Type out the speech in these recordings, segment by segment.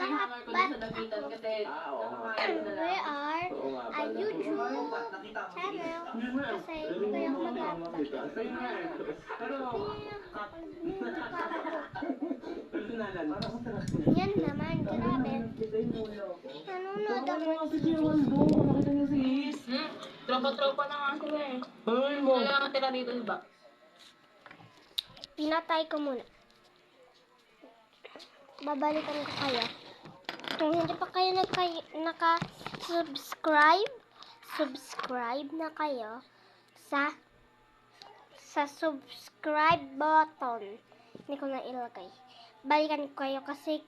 hanger ko din sa dapitan kasi nakakain na We lang. are a YouTube channel. Kasi ito yung mag-upload. Yan naman, grabe. Nanonood ako ng TV. Tropa-tropa na nga sila eh. Wala lang ang tira dito, diba? Pinatay ko muna. Babalikan ko kayo. Kung hindi pa kayo subscribe na kayo sa subscribe button. Hindi ko na ilagay. Balikan ko kayo kasi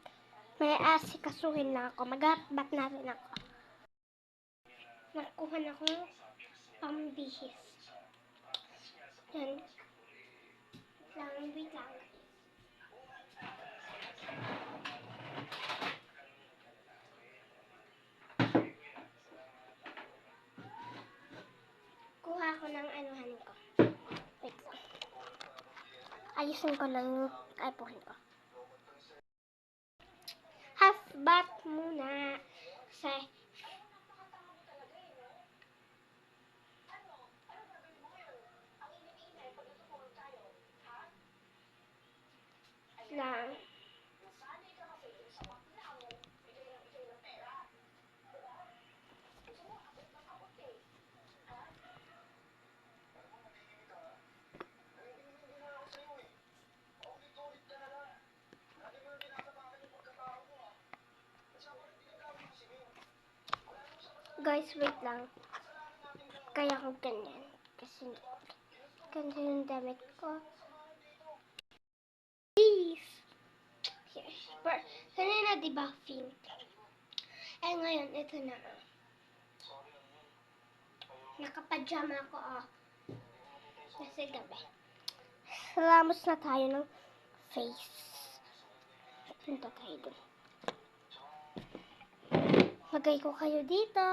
may asikasuhin na ako. Mag-hatbat na rin ako. Nakuha na ako pambihis. Yan. Wait lang. Kuha ko ng anuhan ko. Wait lang. Ayusin ko lang yung iPhone ko. Half bath muna. Kasi lang. Guys, wait lang. Kaya ko ganyan. Kasi ganyan yung damit ko. Please. Here. Kanina diba pink? Eh ngayon, ito na. Nakapajama ako kasi gabi. Salamos na tayo ng face. Punta tayo dun. Lagay ko kayo dito.